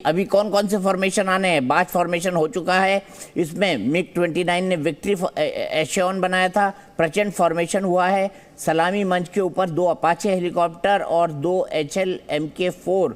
अभी कौन कौन से फॉर्मेशन आने हैं? बाज फॉर्मेशन हो चुका है, इसमें मिग 29 ने विक्ट्री एशेवन बनाया था, प्रचंड फॉर्मेशन हुआ है, सलामी मंच के ऊपर 2 अपाचे हेलीकॉप्टर और 2 HL MK4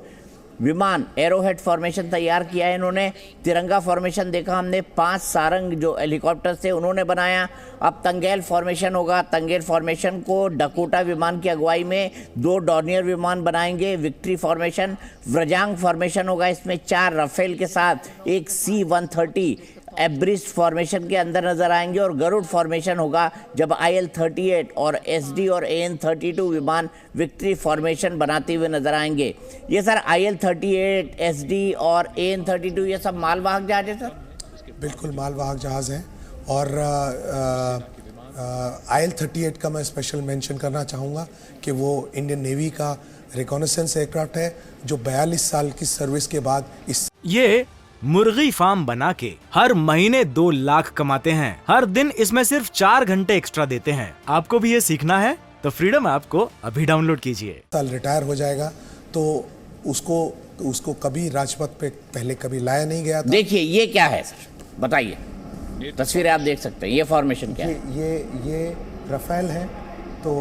विमान एरोहेड फॉर्मेशन तैयार किया है इन्होंने। तिरंगा फॉर्मेशन देखा हमने, 5 सारंग जो हेलीकॉप्टर थे उन्होंने बनाया। अब तंगेल फॉर्मेशन होगा, तंगेल फॉर्मेशन को डकोटा विमान की अगुवाई में 2 डॉर्नियर विमान बनाएंगे। विक्ट्री फॉर्मेशन, व्रजांग फॉर्मेशन होगा, इसमें 4 राफेल के साथ एक C-130 एब्रिस्ट फॉर्मेशन के अंदर नजर आएंगे और गरुड़ फॉर्मेशन होगा जब IL-38 और SD और AN-32 विमान विक्ट्री फॉर्मेशन बनाते हुए नजर आएंगे। ये सर IL-38, SD और AN-32 ये सब मालवाहक जहाज है सर? बिल्कुल मालवाहक जहाज हैं और IL-38 का मैं स्पेशल मेंशन करना चाहूँगा कि वो इंडियन नेवी का रिकॉनेसेंस एयरक्राफ्ट है जो 42 साल की सर्विस के बाद इस ये मुर्गी फार्म बना के हर महीने 2 लाख कमाते हैं। हर दिन इसमें सिर्फ 4 घंटे एक्स्ट्रा देते हैं। आपको भी ये सीखना है तो फ्रीडम ऐप को अभी डाउनलोड कीजिए। साल रिटायर हो जाएगा तो उसको कभी राजपथ पे पहले कभी लाया नहीं गया था। देखिए ये क्या है सर, बताइए, तस्वीरें आप देख सकते हैं, ये फॉर्मेशन क्या है? ये राफेल है तो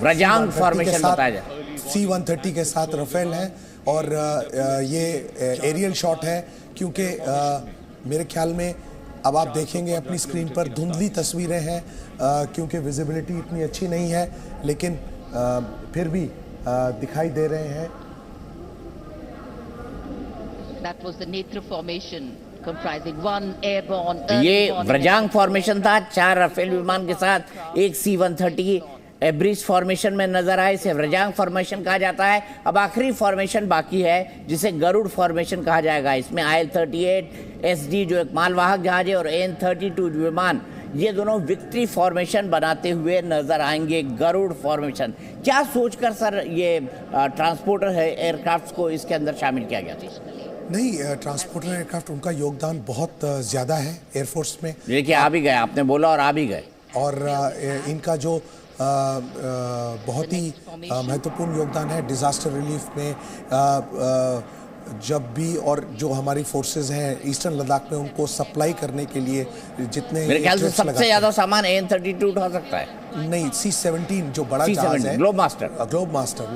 व्रजांग फॉर्मेशन बताया जाए। C-130 के साथ राफेल है और ये एरियल शॉट है क्योंकि मेरे ख्याल में अब आप देखेंगे अपनी स्क्रीन पर धुंधली तस्वीरें हैं क्योंकि विजिबिलिटी इतनी अच्छी नहीं है, लेकिन फिर भी दिखाई दे रहे हैं। That was the Netra formation comprising 1 airborne ये व्रजांग फॉर्मेशन था, 4 राफेल विमान के साथ एक C-130 एब्रिस्ट फॉर्मेशन में नजर आए, इसे व्रजांग फॉर्मेशन कहा जाता है। अब आखिरी फॉर्मेशन बाकी है जिसे गरुड़ फॉर्मेशन कहा जाएगा। इसमें IL-38 SD जो एक मालवाहक जहाज है और AN-32 विमान, ये दोनों विक्ट्री फॉर्मेशन बनाते हुए नजर आएंगे। गरुड़ फॉर्मेशन क्या सोचकर सर ये ट्रांसपोर्टर एयरक्राफ्ट को इसके अंदर शामिल किया गया था? नहीं, ट्रांसपोर्टर एयरक्राफ्ट उनका योगदान बहुत ज़्यादा है एयरफोर्स में। देखिए आ भी गए, आपने बोला और आ भी गए। और इनका जो बहुत ही महत्वपूर्ण योगदान है डिज़ास्टर रिलीफ में, जब भी और जो हमारी फोर्सेस हैं ईस्टर्न लद्दाख में उनको सप्लाई करने के लिए जितने मेरे ख्याल से सबसे ज़्यादा सामान AN-32 उठा सकता है। नहीं, C-17 जो बड़ा जहाज है, ग्लोब मास्टर,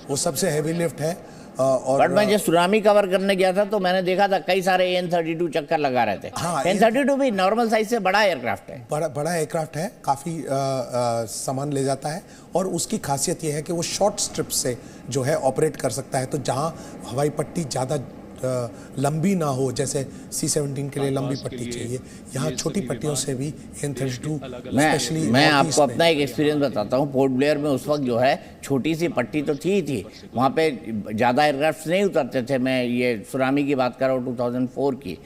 वो सबसे हैवी लिफ्ट है। और बट मैं जब सुनामी कवर करने गया था तो मैंने देखा था कई सारे AN-32 चक्कर लगा रहे थे। हाँ, AN-32 भी नॉर्मल साइज से बड़ा एयरक्राफ्ट है, बड़ा एयरक्राफ्ट है, काफ़ी सामान ले जाता है और उसकी खासियत यह है कि वो शॉर्ट स्ट्रिप से जो है ऑपरेट कर सकता है। तो जहाँ हवाई पट्टी ज़्यादा लंबी ना हो, जैसे C-17 के लिए लंबी पट्टी चाहिए, यहाँ छोटी पट्टियों से भी AN-32 स्पेशली। मैं आपको अपना एक एक्सपीरियंस बताता हूँ। पोर्ट ब्लेयर में उस वक्त जो है छोटी सी पट्टी तो थी, वहाँ पे ज़्यादा एयरक्राफ्ट नहीं उतरते थे। मैं ये सुनामी की बात कर रहा हूँ 2004 की।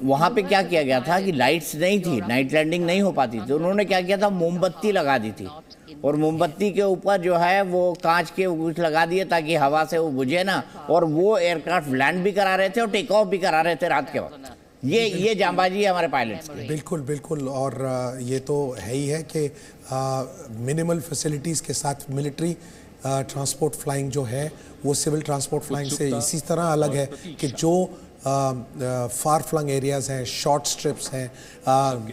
वहाँ पे क्या किया गया था कि लाइट्स नहीं थी, नाइट लैंडिंग नहीं हो पाती थी। उन्होंने क्या किया था, मोमबत्ती लगा दी थी और मोमबत्ती के ऊपर जो है वो कांच के कुछ लगा दिए ताकि हवा से वो बुझे ना, और वो एयरक्राफ्ट लैंड भी करा रहे थे और टेक ऑफ भी करा रहे थे रात के वक्त। ये जांबाजी है हमारे पायलट्स की। बिल्कुल और ये तो है ही है कि मिनिमल फैसिलिटीज़ के साथ मिलिट्री ट्रांसपोर्ट फ्लाइंग जो है वो सिविल ट्रांसपोर्ट फ्लाइंग से इसी तरह अलग है कि जो फार फ्लंग एरियाज़ हैं, शॉर्ट स्ट्रिप्स हैं,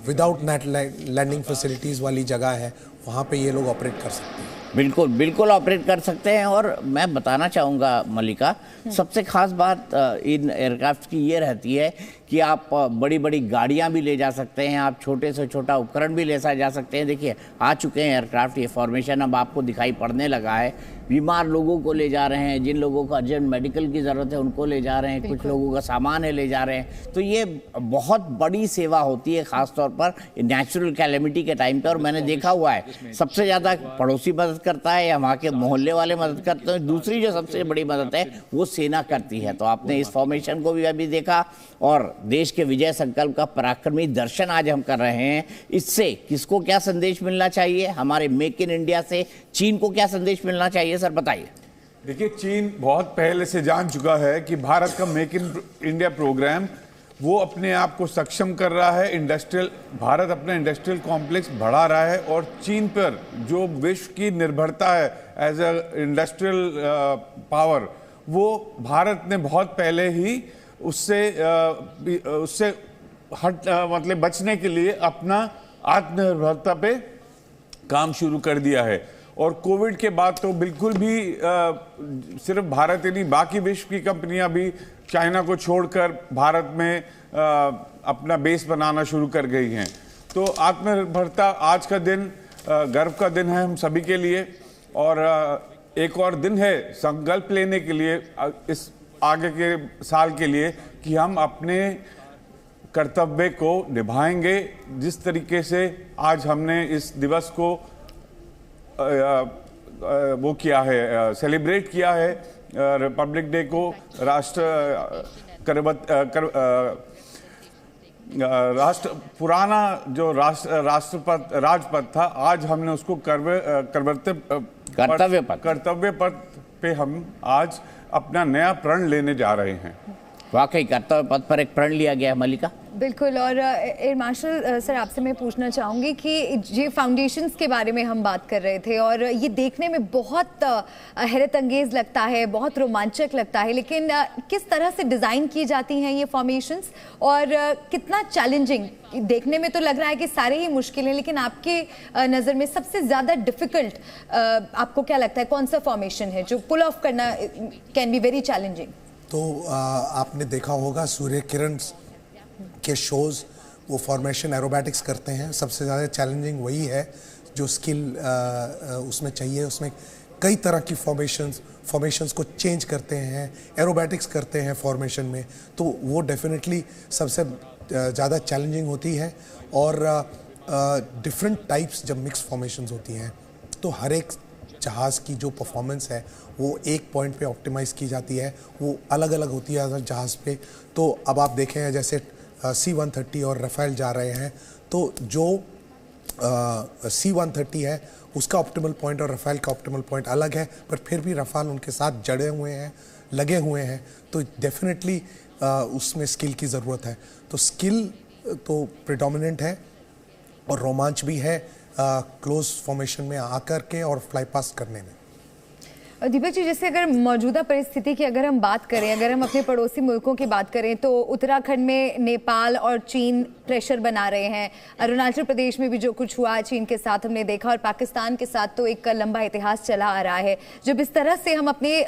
विदाउट नेट लैंडिंग फैसिलिटीज़ वाली जगह है, वहाँ पे ये लोग ऑपरेट कर सकते हैं। बिल्कुल ऑपरेट कर सकते हैं। और मैं बताना चाहूँगा मल्लिका, सबसे ख़ास बात इन एयरक्राफ्ट की ये रहती है कि आप बड़ी बड़ी गाड़ियाँ भी ले जा सकते हैं, आप छोटे से छोटा उपकरण भी ले जा सकते हैं। देखिए आ चुके हैं एयरक्राफ्ट, ये फॉर्मेशन अब आपको दिखाई पड़ने लगा है। बीमार लोगों को ले जा रहे हैं, जिन लोगों को अर्जेंट मेडिकल की ज़रूरत है उनको ले जा रहे हैं, कुछ लोगों का सामान है ले जा रहे हैं। तो ये बहुत बड़ी सेवा होती है, ख़ासतौर पर नेचुरल कैलेमिटी के टाइम पे। और मैंने देखा हुआ है सबसे ज़्यादा पड़ोसी मदद करता है या वहाँ के मोहल्ले वाले मदद करते हैं, दूसरी जो सबसे बड़ी मदद है वो सेना करती है। तो आपने इस फॉर्मेशन को भी अभी देखा और देश के विजय संकल्प का पराक्रमी दर्शन आज हम कर रहे हैं। इससे किसको क्या संदेश मिलना चाहिए? हमारे मेक इन इंडिया से चीन को क्या संदेश मिलना चाहिए सर, बताइए। देखिए, चीन बहुत पहले से जान चुका है कि भारत का मेक इन इंडिया प्रोग्राम वो अपने आप को सक्षम कर रहा है। भारत अपना इंडस्ट्रियल कॉम्प्लेक्स बढ़ा रहा है और चीन पर जो विश्व की निर्भरता है एज अ इंडस्ट्रियल पावर, वो भारत ने बहुत पहले ही उससे मतलब बचने के लिए अपना आत्मनिर्भरता पे काम शुरू कर दिया है। और कोविड के बाद तो बिल्कुल भी सिर्फ भारत ही नहीं, बाकी विश्व की कंपनियां भी चाइना को छोड़कर भारत में अपना बेस बनाना शुरू कर गई हैं। तो आत्मनिर्भरता आज का दिन गर्व का दिन है हम सभी के लिए, और एक और दिन है संकल्प लेने के लिए इस आगे के साल के लिए कि हम अपने कर्तव्य को निभाएंगे। जिस तरीके से आज हमने इस दिवस को वो किया है, सेलिब्रेट किया है, रिपब्लिक डे को, राष्ट्र पुराना जो राजपथ था, आज हमने उसको कर्तव्य पथ पे हम आज अपना नया प्रण लेने जा रहे हैं। वाकई कर्तव्य पथ पर एक प्रण लिया गया है। मल्लिका। बिल्कुल। और एयर मार्शल सर, आपसे मैं पूछना चाहूँगी कि ये फाउंडेशंस के बारे में हम बात कर रहे थे और ये देखने में बहुत हैरत अंगेज लगता है, बहुत रोमांचक लगता है, लेकिन किस तरह से डिज़ाइन की जाती हैं ये फॉर्मेशंस और कितना चैलेंजिंग? देखने में तो लग रहा है कि सारे ही मुश्किल हैं, लेकिन आपके नज़र में सबसे ज़्यादा डिफ़िकल्ट आपको क्या लगता है? कौन सा फॉर्मेशन है जो पुल ऑफ करना कैन बी वेरी चैलेंजिंग? तो आपने देखा होगा सूर्य किरण के शोज़, वो फॉर्मेशन एरोबैटिक्स करते हैं। सबसे ज़्यादा चैलेंजिंग वही है जो स्किल उसमें चाहिए। उसमें कई तरह की फॉर्मेशंस को चेंज करते हैं, एरोबैटिक्स करते हैं फॉर्मेशन में, तो वो डेफिनेटली सबसे ज़्यादा चैलेंजिंग होती है। और डिफरेंट टाइप्स जब मिक्स फॉर्मेशंस होती हैं तो हर एक जहाज़ की जो परफॉर्मेंस है वो एक पॉइंट पे ऑप्टिमाइज़ की जाती है, वो अलग अलग होती है हर जहाज़ पे। तो अब आप देखें जैसे C-130 और रफ़ेल जा रहे हैं, तो जो C-130 है उसका ऑप्टिमल पॉइंट और रफ़ेल का ऑप्टिमल पॉइंट अलग है, पर फिर भी रफ़ाल उनके साथ जड़े हुए हैं, लगे हुए हैं, तो डेफिनेटली उसमें स्किल की ज़रूरत है। तो स्किल तो प्रिडोमिनेंट है और रोमांच भी है क्लोज फॉर्मेशन में आकर के और फ्लाई पास्ट करने में। दीपक जी, जैसे अगर मौजूदा परिस्थिति की अगर हम बात करें, अगर हम अपने पड़ोसी मुल्कों की बात करें, तो उत्तराखंड में नेपाल और चीन प्रेशर बना रहे हैं। अरुणाचल प्रदेश में भी जो कुछ हुआ चीन के साथ हमने देखा, और पाकिस्तान के साथ तो एक लंबा इतिहास चला आ रहा है। जब इस तरह से हम अपने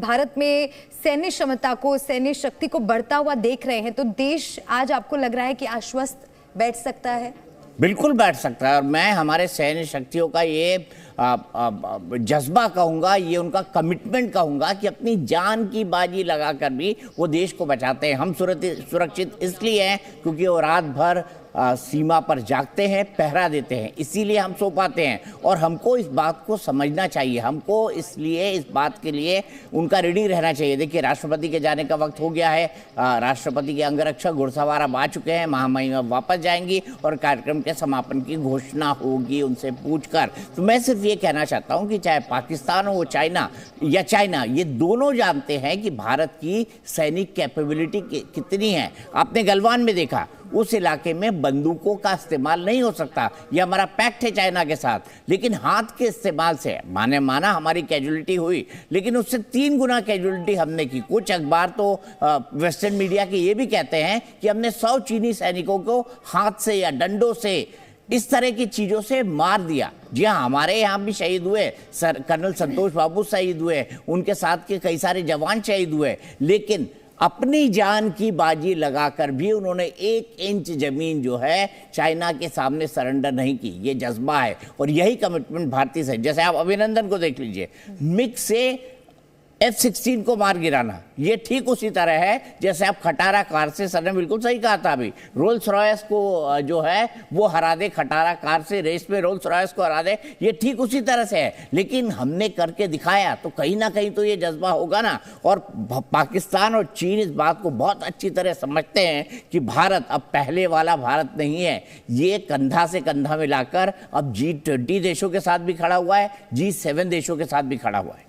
भारत में सैन्य क्षमता को, सैन्य शक्ति को बढ़ता हुआ देख रहे हैं, तो देश आज आपको लग रहा है कि आश्वस्त बैठ सकता है? बिल्कुल बैठ सकता है। और मैं हमारे सैन्य शक्तियों का ये जज्बा कहूँगा, ये उनका कमिटमेंट कहूँगा कि अपनी जान की बाजी लगाकर भी वो देश को बचाते हैं। हम सुरक्षित इसलिए हैं क्योंकि वो रात भर सीमा पर जागते हैं, पहरा देते हैं, इसीलिए हम सो पाते हैं। और हमको इस बात को समझना चाहिए, हमको इसलिए इस बात के लिए उनका रेडी रहना चाहिए। देखिए, राष्ट्रपति के जाने का वक्त हो गया है। राष्ट्रपति के अंगरक्षक घुड़सवार अब आ चुके हैं, महामहिम अब वापस जाएंगी और कार्यक्रम के समापन की घोषणा होगी उनसे पूछकर। तो मैं सिर्फ ये कहना चाहता हूँ कि चाहे पाकिस्तान हो, चाइना, ये दोनों जानते हैं कि भारत की सैनिक कैपेबिलिटी कितनी है। आपने गलवान में देखा, उस इलाके में बंदूकों का इस्तेमाल नहीं हो सकता, यह हमारा पैक्ट है चाइना के साथ, लेकिन हाथ के इस्तेमाल से माना हमारी कैजुअलिटी हुई, लेकिन उससे 3 गुना कैजुअलिटी हमने की। कुछ अखबार तो वेस्टर्न मीडिया के ये भी कहते हैं कि हमने 100 चीनी सैनिकों को हाथ से या डंडों से, इस तरह की चीज़ों से मार दिया। जी हाँ, हमारे यहाँ भी शहीद हुए, कर्नल संतोष बाबू शहीद हुए, उनके साथ के कई सारे जवान शहीद हुए, लेकिन अपनी जान की बाजी लगाकर भी उन्होंने 1 इंच जमीन जो है चाइना के सामने सरेंडर नहीं की। ये जज्बा है और यही कमिटमेंट भारतीय से। जैसे आप अभिनंदन को देख लीजिए, मिग से F-16 को मार गिराना, ये ठीक उसी तरह है जैसे आप खटारा कार से, सर ने बिल्कुल सही कहा था अभी, रोल्स रॉयस को जो है वो हरा दे, खटारा कार से रेस में रोल्स रॉयस को हरा दे, ये ठीक उसी तरह से है। लेकिन हमने करके दिखाया, तो कहीं ना कहीं तो ये जज्बा होगा ना। और पाकिस्तान और चीन इस बात को बहुत अच्छी तरह समझते हैं कि भारत अब पहले वाला भारत नहीं है, ये कंधा से कंधा मिलाकर अब G20 देशों के साथ भी खड़ा हुआ है, G7 देशों के साथ भी खड़ा हुआ है।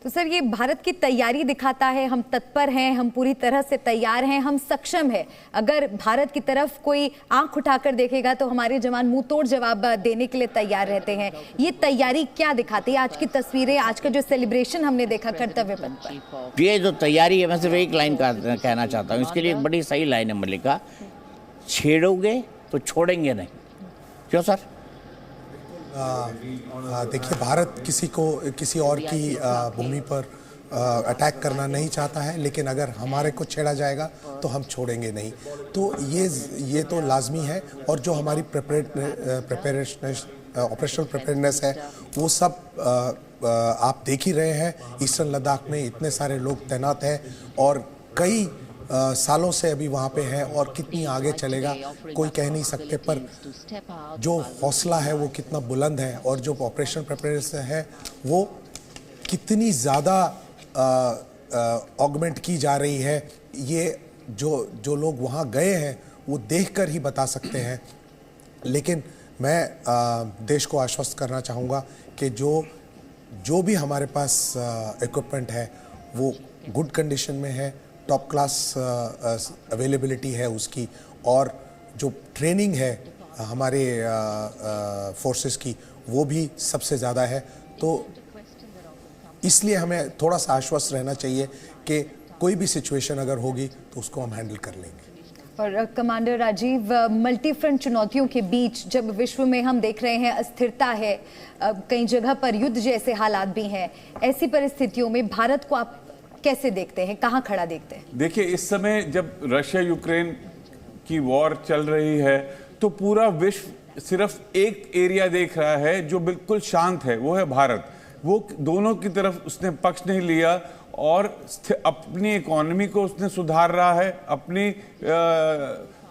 तो सर ये भारत की तैयारी दिखाता है, हम तत्पर हैं, हम पूरी तरह से तैयार हैं, हम सक्षम हैं। अगर भारत की तरफ कोई आंख उठाकर देखेगा तो हमारे जवान मुंह तोड़ जवाब देने के लिए तैयार रहते हैं। ये तैयारी क्या दिखाती है? आज की तस्वीरें, आज का जो सेलिब्रेशन हमने देखा कर्तव्य पथ पर, ये जो तैयारी है, मैं सिर्फ एक लाइन कहना चाहता हूँ, इसके लिए एक बड़ी सही लाइन है मल्लिका, छेड़ोगे तो छोड़ेंगे नहीं। क्यों सर? देखिए, भारत किसी और की भूमि पर अटैक करना नहीं चाहता है, लेकिन अगर हमारे को छेड़ा जाएगा तो हम छोड़ेंगे नहीं। तो ये तो लाजमी है। और जो हमारी ऑपरेशनल प्रिपेयर्डनेस है वो सब आप देख ही रहे हैं। ईस्टर्न लद्दाख में इतने सारे लोग तैनात हैं और कई सालों से अभी वहाँ पे हैं, और कितनी आगे चलेगा कोई कह नहीं सकते, पर जो हौसला है वो कितना बुलंद है और जो ऑपरेशन प्रिपेयर्डनेस है वो कितनी ज़्यादा ऑगमेंट की जा रही है, ये जो लोग वहाँ गए हैं वो देखकर ही बता सकते हैं। लेकिन मैं देश को आश्वस्त करना चाहूँगा कि जो भी हमारे पास इक्विपमेंट है वो गुड कंडीशन में है, टॉप क्लास अवेलेबिलिटी है उसकी, और जो ट्रेनिंग है हमारे फोर्सेस की वो भी सबसे ज़्यादा है। तो इसलिए हमें थोड़ा सा आश्वस्त रहना चाहिए कि कोई भी सिचुएशन अगर होगी तो उसको हम हैंडल कर लेंगे। और कमांडर राजीव, मल्टी फ्रंट चुनौतियों के बीच जब विश्व में हम देख रहे हैं अस्थिरता है, कई जगह पर युद्ध जैसे हालात भी हैं, ऐसी परिस्थितियों में भारत को आप कैसे देखते हैं, कहां खड़ा देखते हैं? देखिए, इस समय जब रशिया यूक्रेन की वॉर चल रही है तो पूरा विश्व सिर्फ एक एरिया देख रहा है जो बिल्कुल शांत है, वो है भारत। वो दोनों की तरफ उसने पक्ष नहीं लिया और अपनी इकोनॉमी को उसने सुधार रहा है, अपनी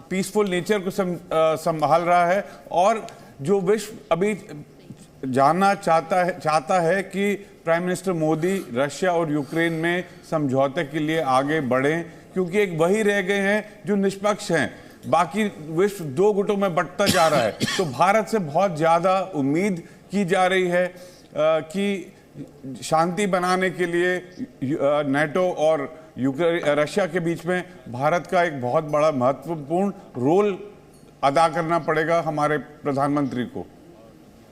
पीसफुल नेचर को संभाल रहा है। और जो विश्व अभी जानना चाहता है कि प्राइम मिनिस्टर मोदी रशिया और यूक्रेन में समझौते के लिए आगे बढ़ें, क्योंकि एक वही रह गए हैं जो निष्पक्ष हैं, बाकी विश्व दो गुटों में बंटता जा रहा है। तो भारत से बहुत ज़्यादा उम्मीद की जा रही है कि शांति बनाने के लिए नेटो और रशिया के बीच में भारत का एक बहुत बड़ा महत्वपूर्ण रोल अदा करना पड़ेगा हमारे प्रधानमंत्री को।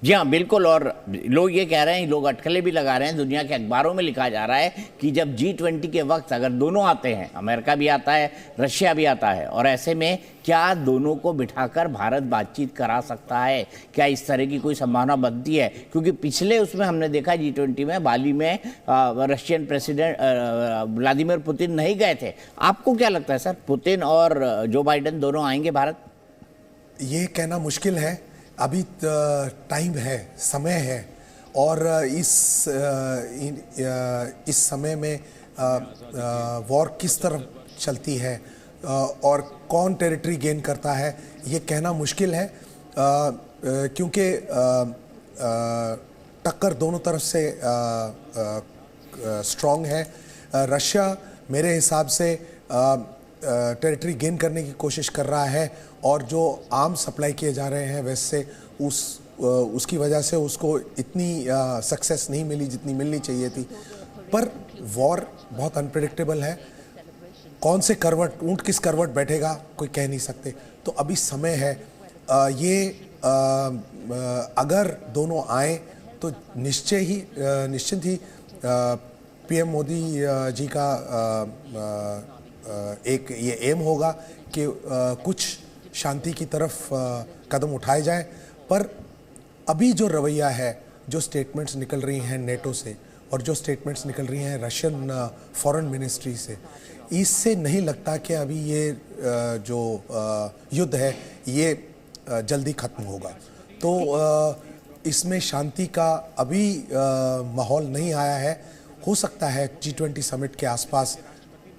जी हाँ, बिल्कुल। और लोग ये कह रहे हैं, लोग अटकलें भी लगा रहे हैं, दुनिया के अखबारों में लिखा जा रहा है कि जब G20 के वक्त अगर दोनों आते हैं, अमेरिका भी आता है, रशिया भी आता है, और ऐसे में क्या दोनों को बिठाकर भारत बातचीत करा सकता है? क्या इस तरह की कोई संभावना बनती है? क्योंकि पिछले उसमें हमने देखा G20 में बाली में रशियन प्रेसिडेंट व्लादिमीर पुतिन नहीं गए थे। आपको क्या लगता है सर, पुतिन और जो बाइडेन दोनों आएंगे भारत? ये कहना मुश्किल है, अभी टाइम है, समय है, और इस समय में वॉर किस तरफ चलती है और कौन टेरिटरी गेन करता है ये कहना मुश्किल है, क्योंकि टक्कर दोनों तरफ से स्ट्रॉन्ग है। रशिया मेरे हिसाब से टेरिटरी गेन करने की कोशिश कर रहा है, और जो आर्म सप्लाई किए जा रहे हैं वैसे उसकी वजह से उसको इतनी सक्सेस नहीं मिली जितनी मिलनी चाहिए थी। पर वॉर बहुत अनप्रेडिक्टेबल है, कौन से करवट, ऊंट किस करवट बैठेगा कोई कह नहीं सकते। तो अभी समय है, अगर दोनों आए तो निश्चित ही पीएम मोदी जी का एक ये एम होगा कि कुछ शांति की तरफ कदम उठाए जाएं। पर अभी जो रवैया है, जो स्टेटमेंट्स निकल रही हैं नेटो से और जो स्टेटमेंट्स निकल रही हैं रशियन फॉरेन मिनिस्ट्री से, इससे नहीं लगता कि अभी ये जो युद्ध है ये जल्दी खत्म होगा। तो इसमें शांति का अभी माहौल नहीं आया है। हो सकता है G20 समिट के आसपास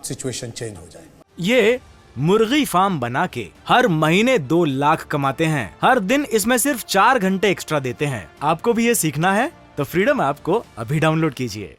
सिचुएशन चेंज हो जाए। ये मुर्गी फार्म बना के हर महीने 2 लाख कमाते हैं। हर दिन इसमें सिर्फ 4 घंटे एक्स्ट्रा देते हैं। आपको भी ये सीखना है तो फ्रीडम ऐप को अभी डाउनलोड कीजिए।